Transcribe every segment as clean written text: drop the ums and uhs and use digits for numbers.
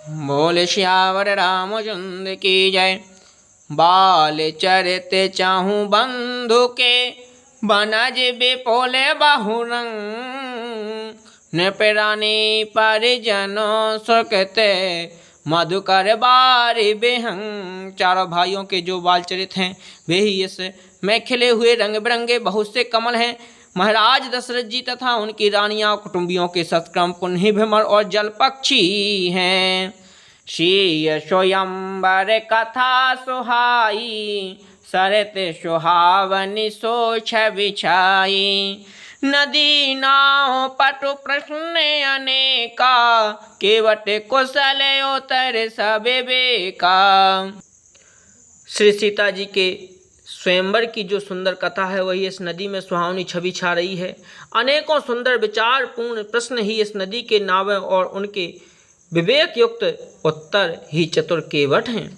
बोल श्यावर रामचंद्र की जय। बाल चरित चाहूँ बंधु के, बनज बिपोले बहुरंग। नृपरानी परिजनों सुखते, मधुकर बारी बेहंग। चारों भाइयों के जो बाल चरित हैं वे ही इस में खिले हुए रंग बिरंगे बहुत से कमल हैं। महाराज दशरथ जी तथा उनकी रानियां कुटुंबियों के सत्क्रम पुण्य भ्रमर और जल पक्षी हैं। श्री स्वयंवर कथा सुहाई, सरित सुहावनी सोछ बिछाई। नदी नाव पटु प्रश्न अनेका, केवट कुशल उतर सब बेका। श्री सीता जी के स्वयंवर की जो सुंदर कथा है वही इस नदी में सुहावनी छवि छा रही है। अनेकों सुंदर विचारपूर्ण प्रश्न ही इस नदी के नावे और उनके विवेक युक्त उत्तर ही चतुर केवट हैं।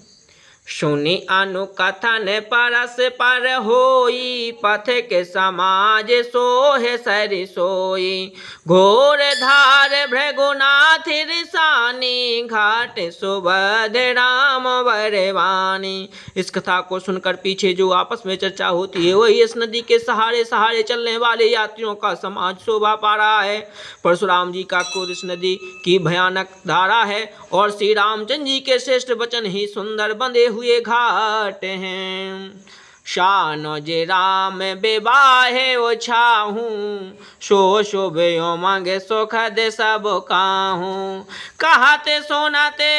सुनी अनुकथन परस पर होई, पथ के समाज सोहे सरि सोई। घोर धार भृगुनाथ रिसानी, घाट सुभद्र राम बरवानी। इस कथा को सुनकर पीछे जो आपस में चर्चा होती है वही इस नदी के सहारे सहारे चलने वाले यात्रियों का समाज शोभा पा रहा है। परशुराम जी का क्रोध इस नदी की भयानक धारा है और श्री रामचंद्र जी के श्रेष्ठ वचन ही सुंदर बंधे हुए घाट हैं। शानो जे राम विवाहे ओछाहूँ, सो शोभे मांगे सुखद सब काहूँ। कहते सोनाते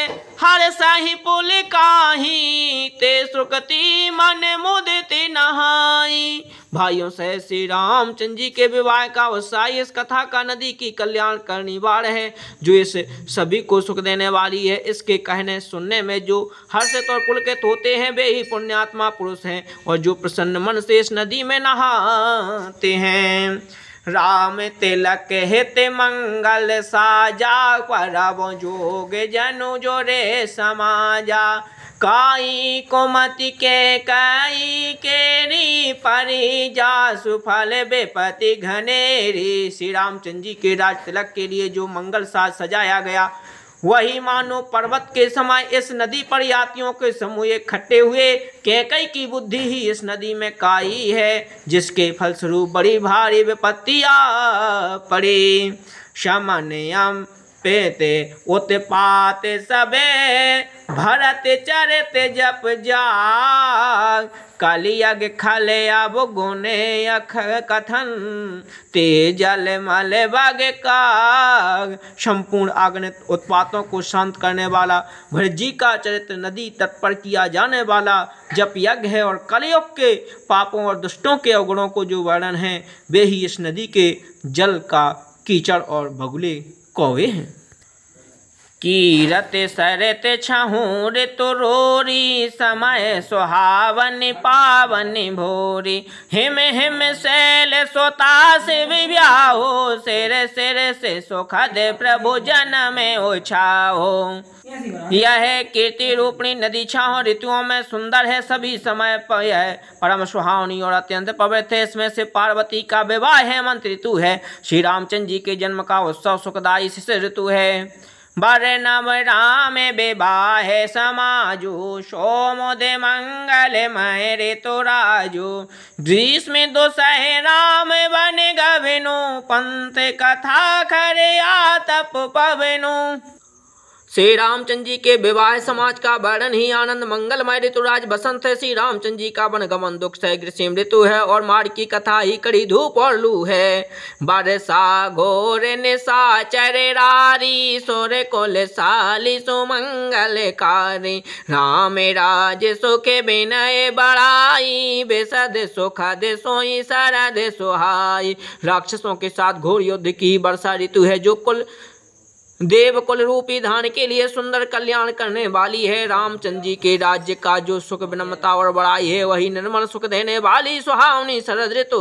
हर साही पुल काही, ते सुकृति मन मुदित नहाई। भाइयों से श्री रामचंद्र जी के विवाह का उत्साह इस कथा का नदी की कल्याण करनी बाढ़ है जो इस सभी को सुख देने वाली है। इसके कहने सुनने में जो हर्षित और पुलकित होते हैं वे ही पुण्यात्मा पुरुष हैं और जो प्रसन्न मन से इस नदी में नहाते हैं। राम तिलक हित मंगल साजा, परब जोग जनु जोरे समाजा। काई कुमति के काई केरी, परी जा सुफल बेपति घनेरी। श्री रामचंद्र जी के राज तिलक के लिए जो मंगल साज सजाया गया वही मानो पर्वत के समय इस नदी पर यात्रियों के समूह इकट्ठे हुए। कैकई की बुद्धि ही इस नदी में काई है, जिसके फलस्वरूप बड़ी भारी विपत्तियां पड़ी। शमनयम पेते उत्पात सबे, भरत चरित जप जाग। कलियग खले अब गुने अख कथन, ते जल मल बग काग। संपूर्ण अगणित उत्पातों को शांत करने वाला भरत जी का चरित्र नदी तट पर किया जाने वाला जप यज्ञ है और कलियुग के पापों और दुष्टों के अवगुणों को जो वर्णन है वे ही इस नदी के जल का कीचड़ और भगुले कौवे हैं। कीरत सरत छहूँ ऋतु रोरी, समय सुहावन पावन भोरी। हिम हिम शैल सोता से विव्याहो, सिर सिर से सुखद प्रभु जन में उछाहो। यह कीर्ति रूपणी नदी छहों ऋतुओं में सुंदर है, सभी समय पर यह परम सुहावनी और अत्यंत पवित्र है। इसमें से पार्वती का विवाह हेमंत ऋतु है। श्री रामचंद्र जी के जन्म का उत्सव सुखदायी शिशिर ऋतु है। वर्णम राम विवाह समाजो, सोमोदय मंगलमय ऋतु राजो। ग्रीष्म दुसह राम वन गभिनु, पंथ कथा खरे आतप पवनु। श्री रामचंद्र जी के विवाह समाज का वर्णन ही आनंद मंगलमय ऋतुराज बसंत है। श्री रामचंद्र जी का वनगमन दुख से ग्रीष्म ऋतु है और मार्ग की कथा ही कड़ी धूप और लू है। बरसा घोर निशाचर रारी, सुर कुल साली सुमंगलकारी। राम राज सुख विनय बड़ाई, बेसद सुखद सोई सरद सुहाई। राक्षसों के साथ घोर युद्ध की वर्षा ऋतु है जो कुल देव कुल रूपी धान के लिए सुंदर कल्याण करने वाली है। रामचंद्र जी के राज्य का जो सुख विनम्रता और बड़ाई है वही निर्मल सुख देने वाली सुहावनी शरद ऋतु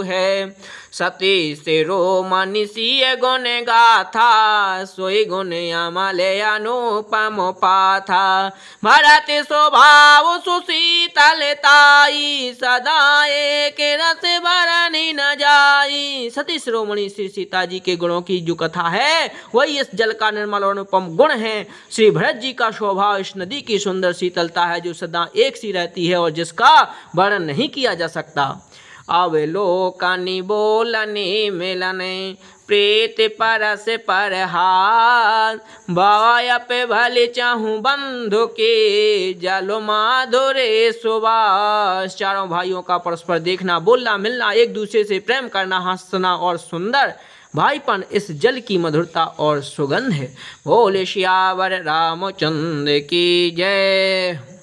है। सती से रोमनिषीय गुण गाथा सोई गुण अमले अनुपम पाथा भरत स्वभाव सुशीतलताई सदा एक रस भरनी न जाई। सती शिरोमणि श्री सीता जी के गुणों की जो कथा है वही इस जल का निर्मल और अनुपम गुण है। श्री भरत जी का स्वभाव इस नदी की सुंदर शीतलता है जो सदा एक सी रहती है और जिसका वर्णन नहीं किया जा सकता। अवलोकनी बोलनी मिलने प्रीत परस परहार बाय पे भले चाहूं बंधु के जल माधुरे सुबास। चारों भाइयों का परस्पर देखना, बोलना, मिलना, एक दूसरे से प्रेम करना, हंसना और सुंदर भाईपन इस जल की मधुरता और सुगंध है। बोले श्यावर रामचंद्र की जय।